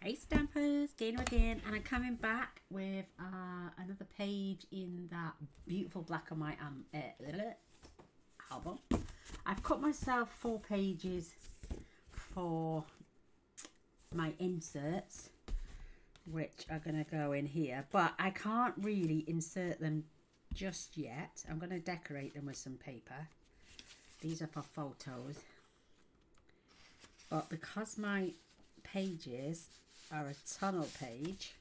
Hey Stampers, Gaynor again, and I'm coming back with another page in that beautiful black and white album. I've cut myself 4 pages for my inserts, which are going to go in here, but I can't really insert them just yet. I'm going to decorate them with some paper. These are for photos, but because my pages are a tunnel page,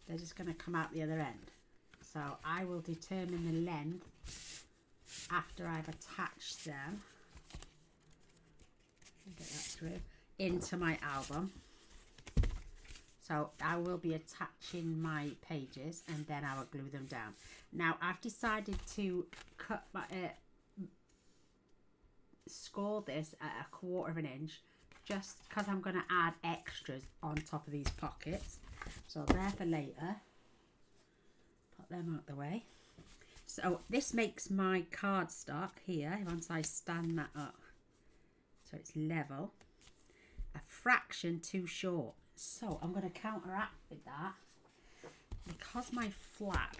they're just going to come out the other end. So I will determine the length after I've attached them, get that through, into my album. So I will be attaching my pages and then I will glue them down. Now I've decided to cut my score this at 1/4 of an inch, just because I'm going to add extras on top of these pockets. So they're for later. Put them out the way. So this makes my cardstock here, once I stand that up so it's level, a fraction too short. So I'm going to counteract with that. Because my flap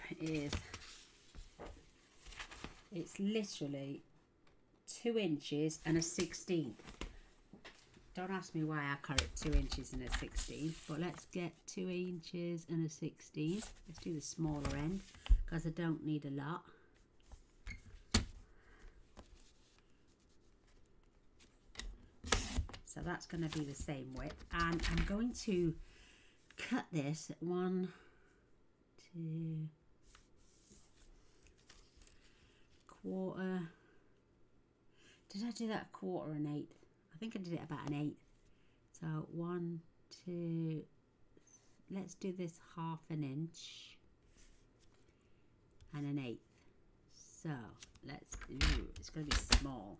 it's literally 2 inches and a 1/16. Don't ask me why I cut it 2 inches and a 1/16, but let's get 2 inches and a 1/16. Let's do the smaller end because I don't need a lot. So that's going to be the same width, and I'm going to cut this at 1, 2, 1/4. Did I do that 1/4 and 1/8? I think I did it about an 1/8. So 1, 2, let's do this 1/2 an inch and an 1/8. So let's do, it's going to be small.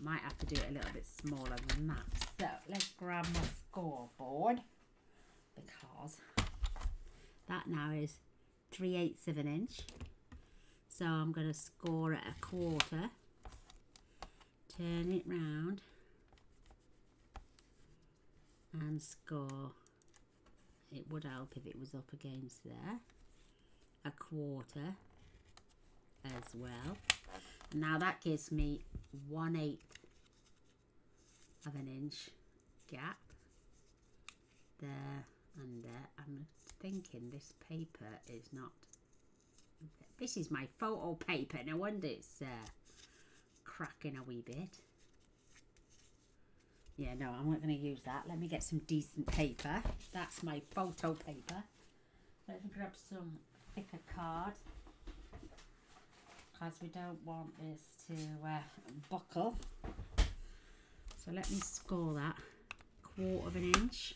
Might have to do it a little bit smaller than that. So let's grab my scoreboard, because that now is 3/8 of an inch. So I'm going to score at 1/4. Turn it round and score. It would help if it was up against there. 1/4 as well. Now that gives me 1/8 of an inch gap there and there. I'm thinking this paper is not, this is my photo paper, no wonder it's cracking a wee bit. Yeah, no, I'm not going to use that. Let me get some decent paper. That's my photo paper. Let me grab some thicker card, because we don't want this to buckle. So let me score that 1/4 of an inch,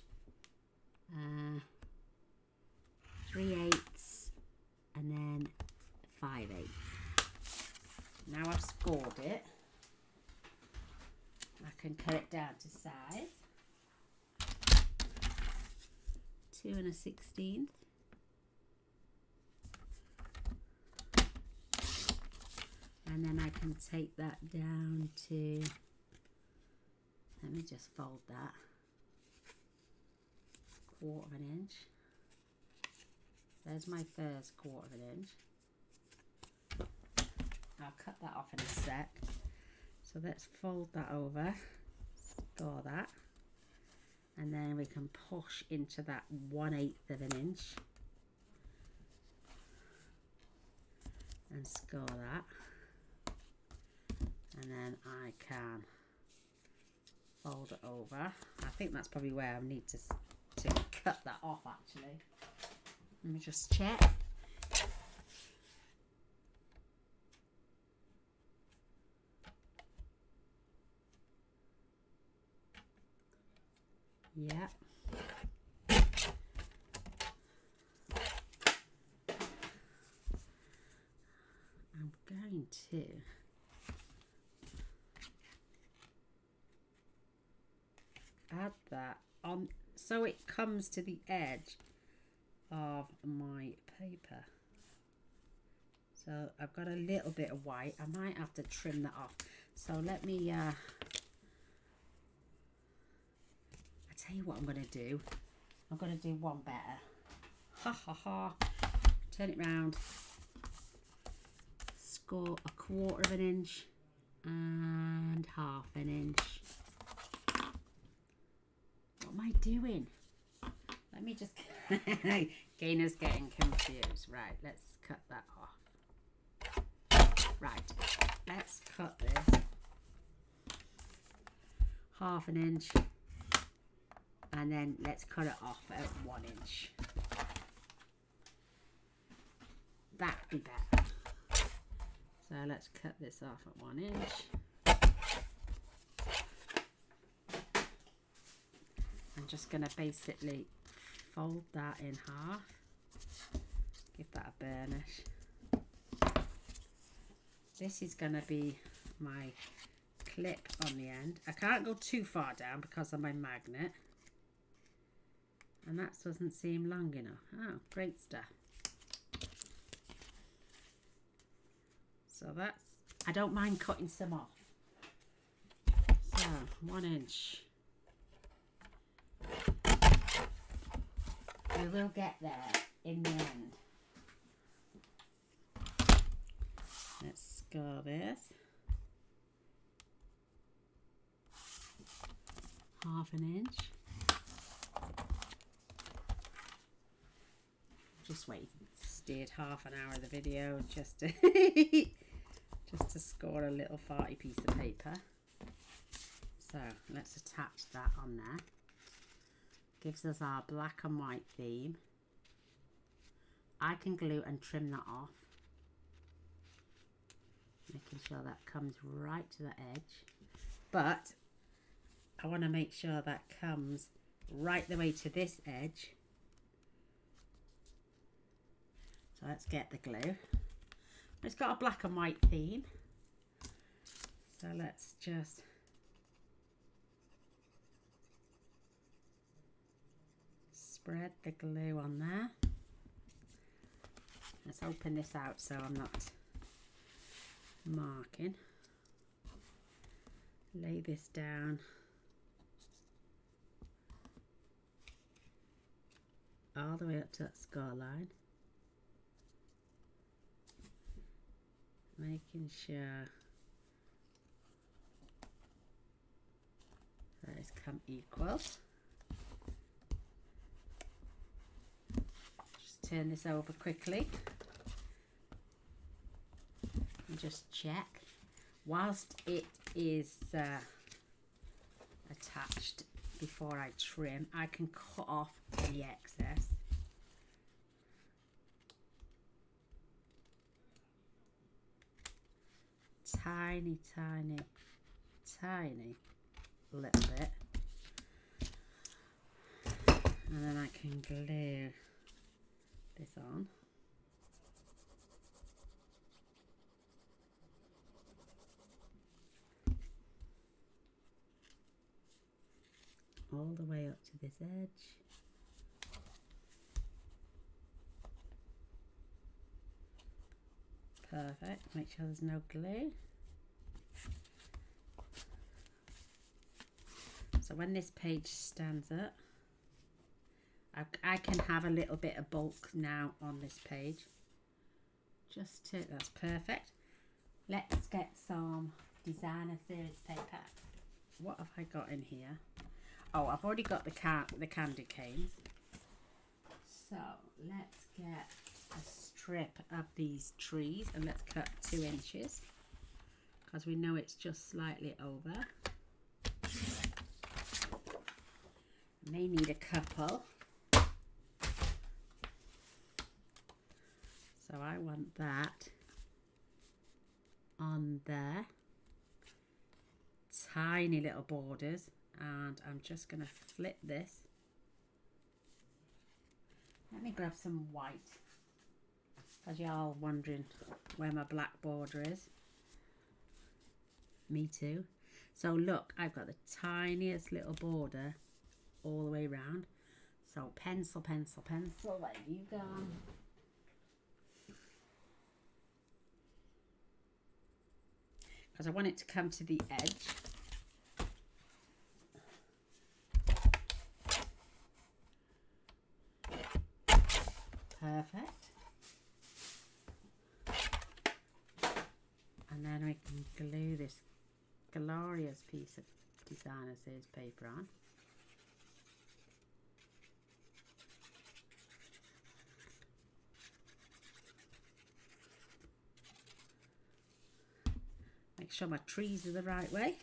3/8, and then 5/8. Now I've scored it, I can cut it down to size. 2 and a 1/16. And then I can take that down to, let me just fold that, 1/4 of an inch. There's my first 1/4 of an inch. I'll cut that off in a sec. So let's fold that over, score that, and then we can push into that 1/8 of an inch and score that. And then I can fold it over. I think that's probably where I need to cut that off, actually. Let me just check. Yeah. I'm going to add that on so it comes to the edge of my paper. So I've got a little bit of white. I might have to trim that off. So let me you what I'm going to do. I'm going to do one better. Ha ha ha. Turn it round. Score 1/4 inch and 1/2 inch. What am I doing? Let me just... Gaynor's getting confused. Right, let's cut that off. Right, let's cut this 1/2 inch. And then let's cut it off at 1 inch. That'd be better. So let's cut this off at 1 inch. I'm just going to basically fold that in half. Give that a burnish. This is going to be my clip on the end. I can't go too far down because of my magnet. And that doesn't seem long enough. Oh, great stuff. So that's, I don't mind cutting some off. So 1 inch. We will get there in the end. Let's score this. 1/2 inch. Just wait. Steered half an hour of the video just to just to score a little farty piece of paper. So let's attach that on there. Gives us our black and white theme. I can glue and trim that off, making sure that comes right to the edge. But I want to make sure that comes right the way to this edge. So let's get the glue. It's got a black and white theme. So let's just spread the glue on there. Let's open this out so I'm not marking. Lay this down. All the way up to that score line. Making sure that it's come equal. Just turn this over quickly and just check. Whilst it is attached, before I trim, I can cut off the excess. Tiny, tiny, tiny little bit, and then I can glue this on. All the way up to this edge. Perfect. Make sure there's no glue. So when this page stands up, I can have a little bit of bulk now on this page. Just to, that's perfect. Let's get some designer series paper. What have I got in here? Oh, I've already got the candy canes. So let's get a strip of these trees and let's cut 2 inches because we know it's just slightly over. May need a couple. So I want that on there. Tiny little borders, and I'm just going to flip this. Let me grab some white, because you're all wondering where my black border is. Me too. So look, I've got the tiniest little border all the way around. So pencil, pencil, pencil, where have you gone? Because I want it to come to the edge. Perfect. And then I can glue this glorious piece of designer series paper on. Make sure my trees are the right way.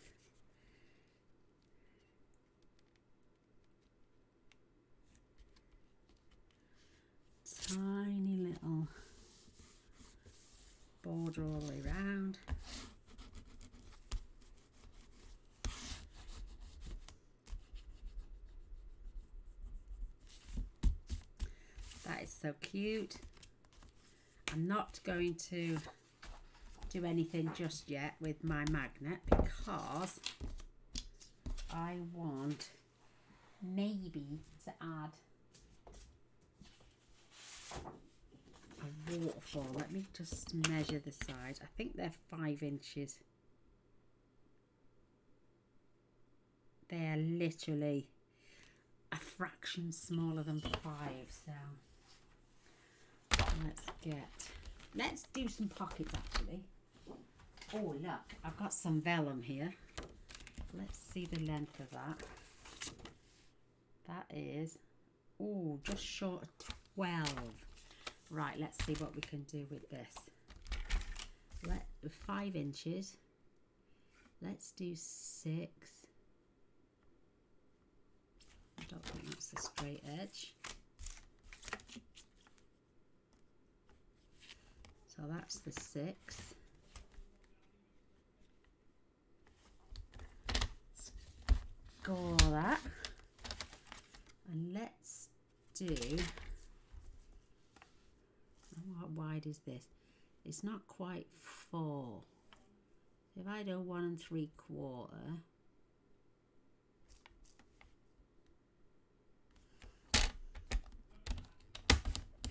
Tiny little border all the way around. That is so cute. I'm not going to do anything just yet with my magnet because I want maybe to add a waterfall. Let me just measure the size. I think they're 5 inches. They're literally a fraction smaller than 5, so let's do some pockets actually. Oh look, I've got some vellum here. Let's see the length of that. That is, oh, just short of 12. Right, let's see what we can do with this. With 5 inches, let's do 6. I don't think that's a straight edge. So that's the 6. Score that. And let's do, how wide is this? It's not quite 4. If I do 1 3/4,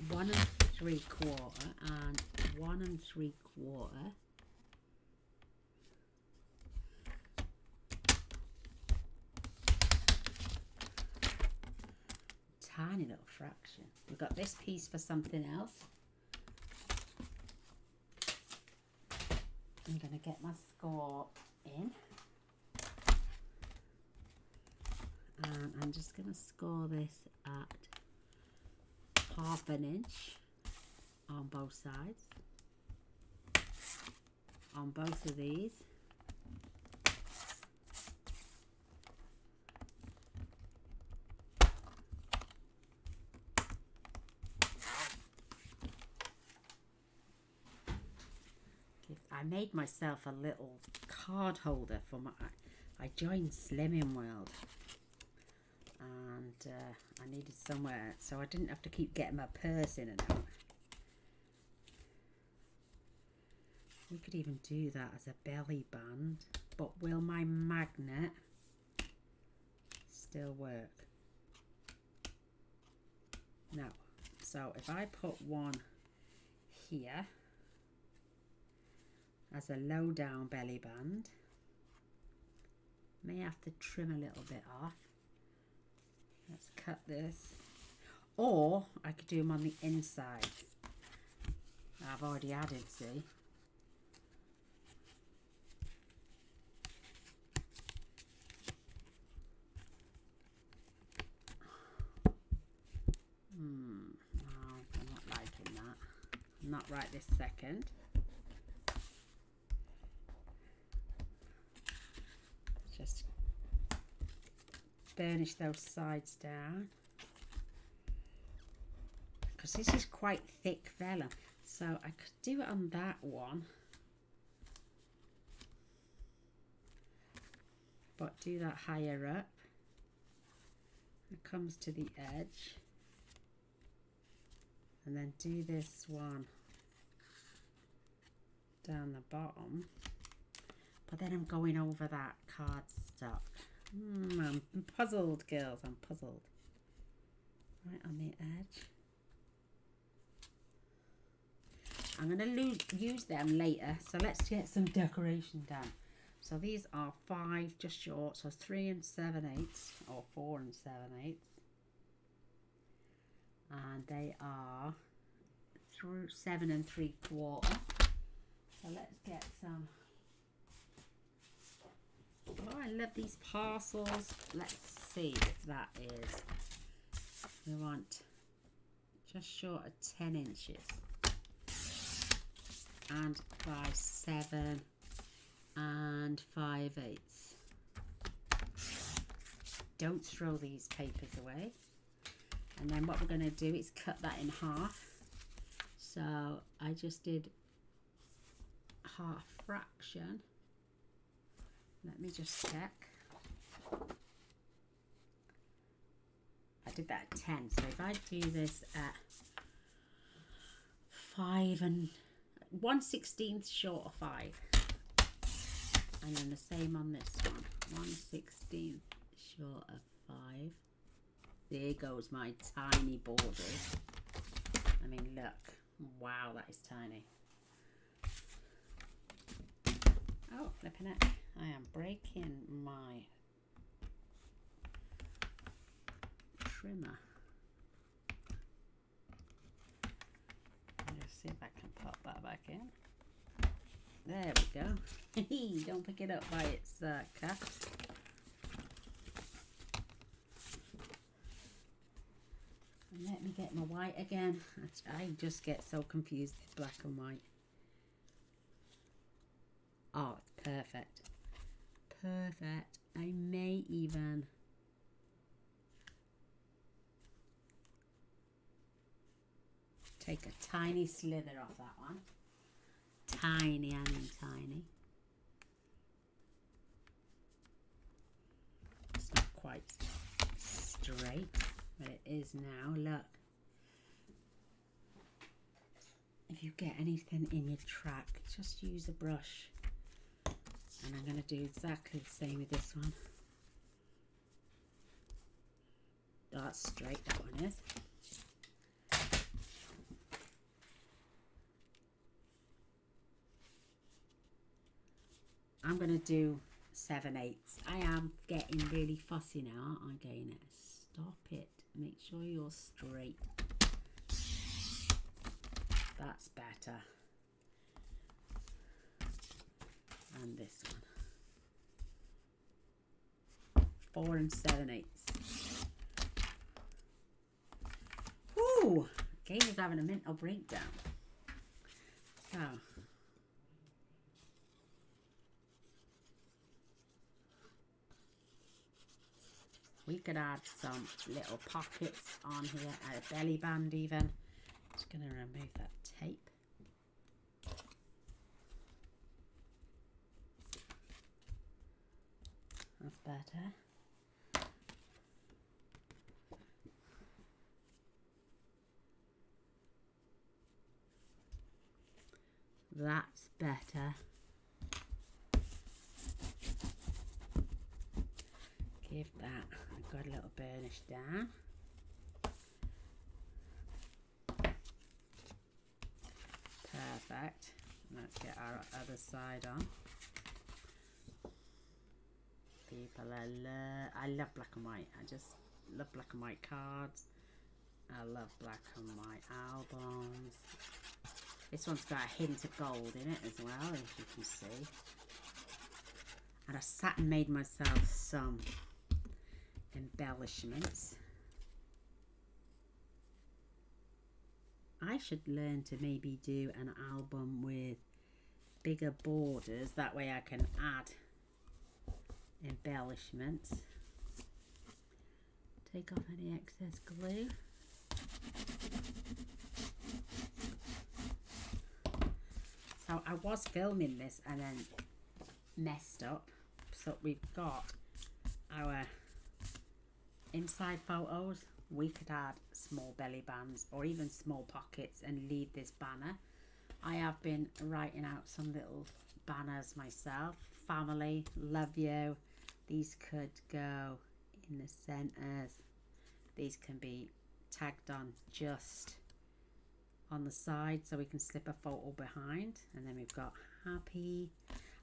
1 3/4 and 1 3/4. Tiny little fraction. We've got this piece for something else. I'm going to get my score in. And I'm just going to score this at 1/2 inch on both sides. On both of these. I made myself a little card holder for my, I joined Slimming World and I needed somewhere so I didn't have to keep getting my purse in and out. We could even do that as a belly band, but will my magnet still work? No. So if I put one here as a low down belly band, may have to trim a little bit off. Let's cut this, or I could do them on the inside. I've already added, see. No, I'm not liking that. Not right this second. Just burnish those sides down because this is quite thick vellum, so I could do it on that one, but do that higher up. It comes to the edge and then do this one down the bottom. But then I'm going over that cardstock. I'm puzzled, girls. I'm puzzled. Right on the edge. I'm going to use them later. So let's get some decoration done. So these are 5 just short. So 3 7/8 or 4 7/8. And they are through 7 3/4. So let's get some. Oh, I love these parcels. Let's see if that is. We want just short of 10 inches. And by 7 5/8. Don't throw these papers away. And then what we're going to do is cut that in half. So I just did half fraction. Let me just check. I did that at 10. So if I do this at 5 and 1/16 short of 5. And then the same on this one. 1/16 short of 5. There goes my tiny borders. I mean, look. Wow, that is tiny. Oh, flipping it. I am breaking my trimmer. Let's see if I can pop that back in. There we go. Don't pick it up by its cuffs. And let me get my white again. I just get so confused with black and white. Oh, it's perfect. Perfect. I may even take a tiny slither off that one. Tiny, I mean tiny. It's not quite straight, but it is now. Look. If you get anything in your track, just use a brush. And I'm going to do exactly the same with this one. That's straight, that one is. I'm going to do 7/8. I am getting really fussy now, aren't I, Gaynor? Stop it. Make sure you're straight. That's better. And this one. 4 7/8. Ooh, Gaynor's having a mental breakdown. So. We could add some little pockets on here, a belly band even. Just going to remove that tape. That's better. That's better. Give that, I've got a little burnish down. Perfect. Let's get our other side on. People, I love black and white. I just love black and white cards. I love black and white albums. This one's got a hint of gold in it as well, as you can see. And I sat and made myself some embellishments. I should learn to maybe do an album with bigger borders. That way I can add embellishments. Take off any excess glue. So I was filming this and then messed up. So we've got our inside photos. We could add small belly bands or even small pockets and leave this banner. I have been writing out some little banners myself. Family, love you. These could go in the centers. These can be tagged on just on the side so we can slip a photo behind. And then we've got happy.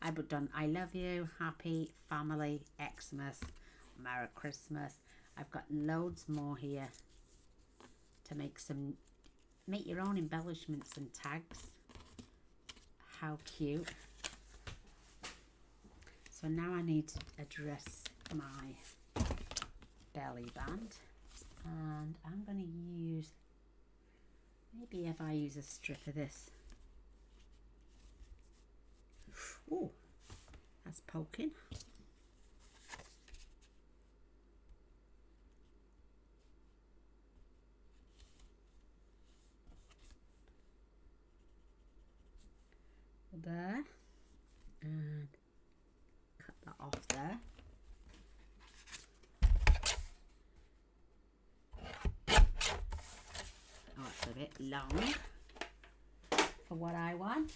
I've done I love you, happy, family, Xmas, Merry Christmas. I've got loads more here to make some make your own embellishments and tags. How cute. So now I need to address my belly band, and I'm going to use, maybe if I use a strip of this. Oh, that's poking. There, and cut that off there. Oh, it's a bit long for what I want.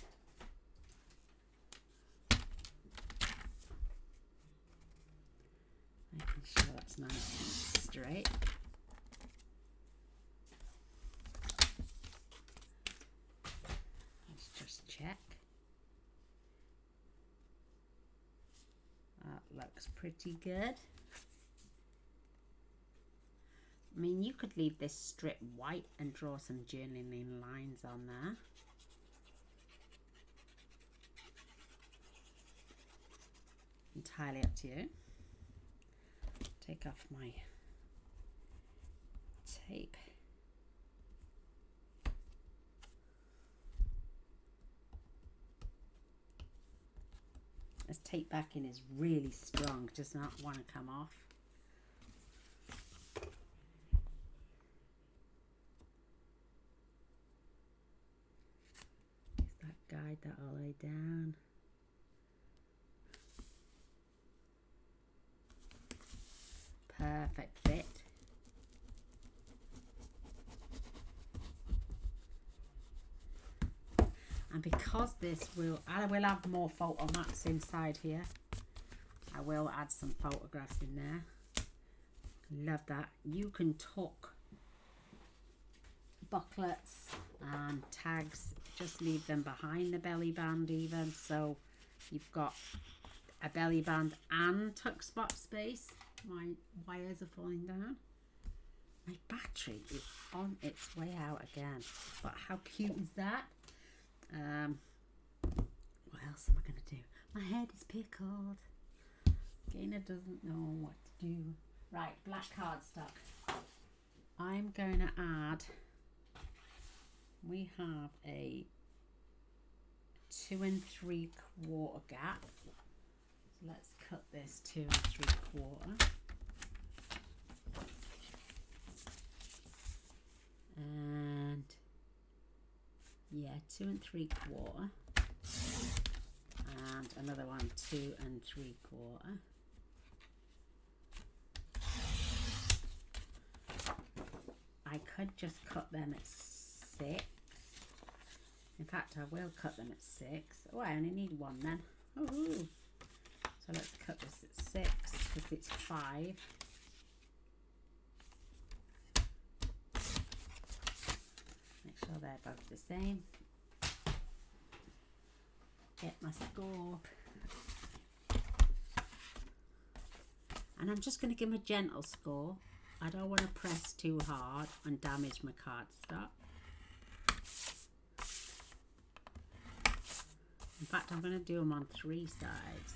Making sure that's nice and straight. Let's just check. That looks pretty good. I mean, you could leave this strip white and draw some journaling lines on there. Entirely up to you. Take off my tape. This tape backing is really strong, does not want to come off. Just that guide that all the way down. Perfect fit. And because this will, I will have more photo mats inside here. I will add some photographs in there. Love that. You can tuck booklets and tags, just leave them behind the belly band even. So you've got a belly band and tuck spot space. My wires are falling down. My battery is on its way out again. But how cute is that? What else am I going to do? My head is pickled. Gaynor doesn't know what to do. Right, black cardstock. I'm going to add, we have a 2 3/4 gap. So let's cut this 2 3/4. And yeah, 2 3/4, and another one 2 3/4. I could just cut them at 6. In fact, I will cut them at 6. Oh, I only need one then. Ooh. So let's cut this at 6 because it's 5. Make sure they're both the same. Get my scope. And I'm just going to give them a gentle score. I don't want to press too hard and damage my cardstock. In fact, I'm going to do them on 3 sides.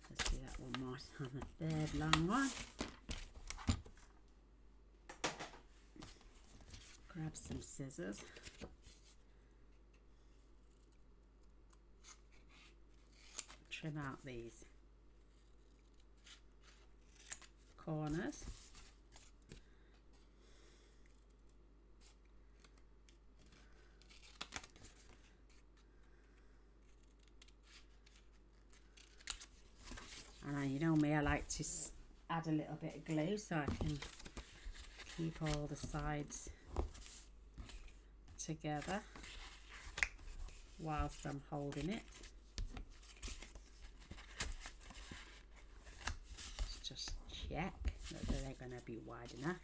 Let's do that one more time, a third long one. Grab some scissors. Trim out these corners. And you know me, I like to add a little bit of glue so I can keep all the sides together whilst I'm holding it. Just check that they're going to be wide enough.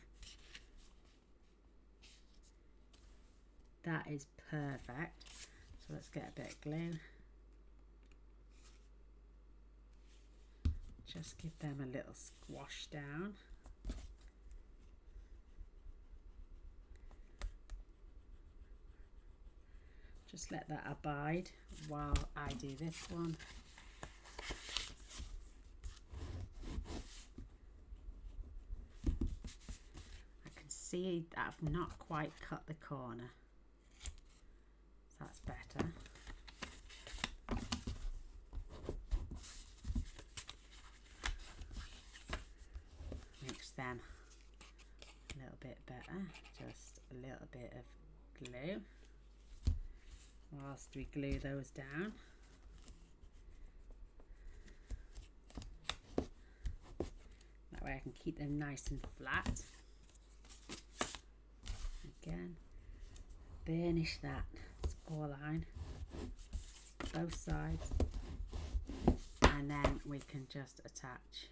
That is perfect. So let's get a bit of glue. Just give them a little squash down. Just let that abide while I do this one. I can see that I've not quite cut the corner, so that's better. Mix them a little bit better, just a little bit of glue whilst we glue those down. That way I can keep them nice and flat. Again, burnish that score line, both sides, and then we can just attach.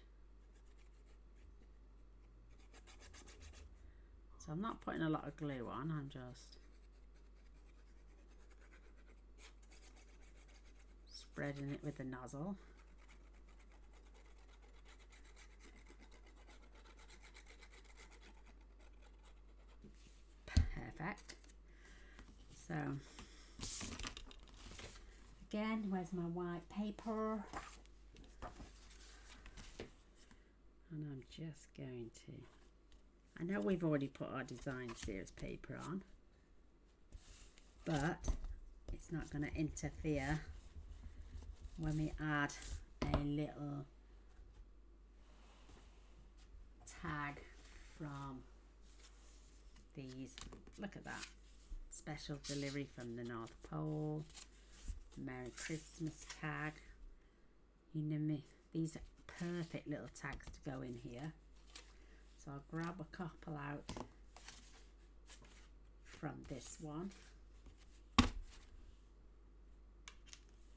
So I'm not putting a lot of glue on, I'm just spreading it with the nozzle. Perfect. So again, where's my white paper? And I'm just going to, I know we've already put our design series paper on, but it's not going to interfere when we add a little tag from these. Look at that, special delivery from the North Pole, Merry Christmas tag. You know me, these are perfect little tags to go in here. So I'll grab a couple out from this one,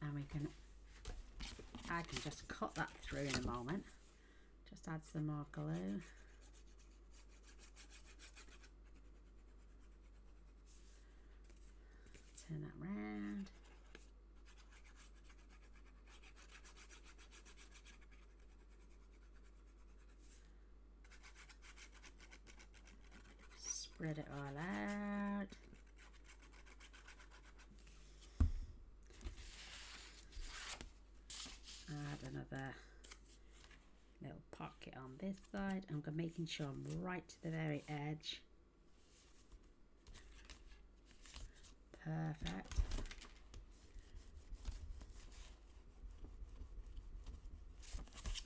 and I can just cut that through in a moment. Just add some more glue. Turn that round. Spread it all out. Add another little pocket on this side. I'm making sure I'm right to the very edge. Perfect.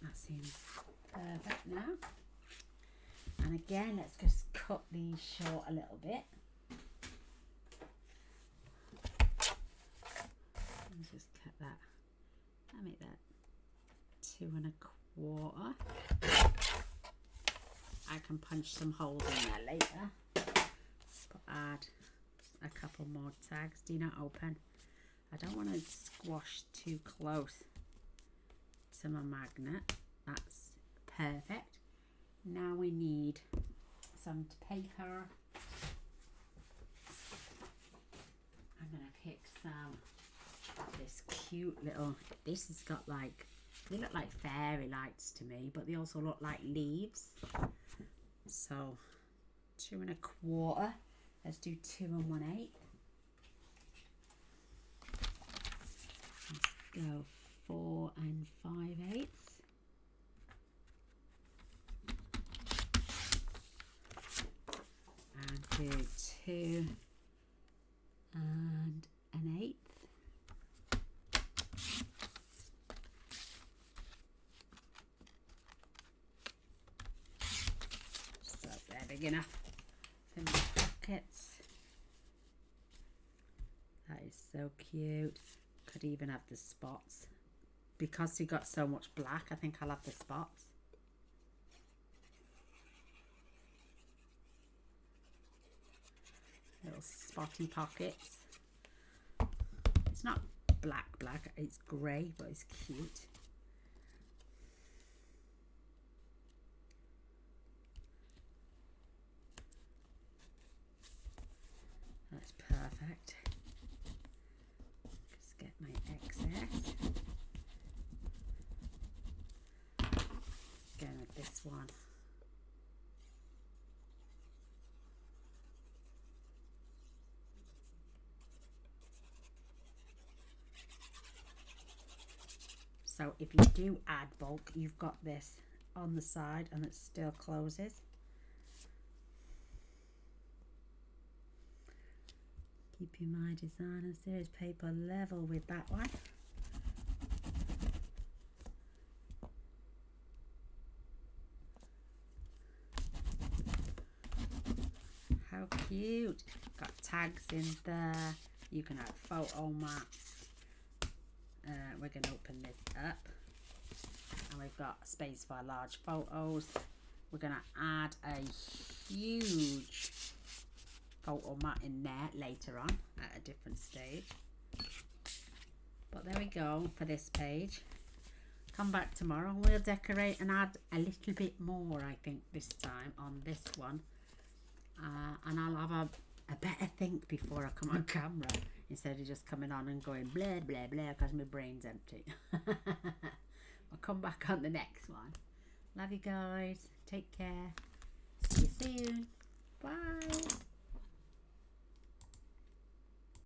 That seems perfect now. And again, let's just cut these short a little bit. Let's just cut that. I'll make that 2 1/4. I can punch some holes in there later. But add a couple more tags. Do not open. I don't want to squash too close to my magnet. That's perfect. Now we need some paper. I'm gonna pick some of this cute little, this has got like, they look like fairy lights to me, but they also look like leaves. So 2 1/4. Let's do 2 1/8. Let's go 4 5/8. And do 2 1/8. So they're big enough for my pockets. That is so cute. Could even have the spots. Because you got so much black, I think I'll have the spots. Little spotty pockets. It's not black, it's grey, but it's cute. That's perfect. Just get my excess. Going with this one. So if you do add bulk, you've got this on the side and it still closes. Keeping my designer series paper level with that one. How cute. Got tags in there. You can add photo mats. We're going to open this up. And we've got space for large photos. We're going to add a huge photo mat in there later on at a different stage. But there we go for this page. Come back tomorrow and we'll decorate and add a little bit more, I think, this time on this one. And I'll have a better think before I come on camera instead of just coming on and going blah blah blah because my brain's empty. I'll come back on the next one. Love you guys. Take care. See you soon. Bye.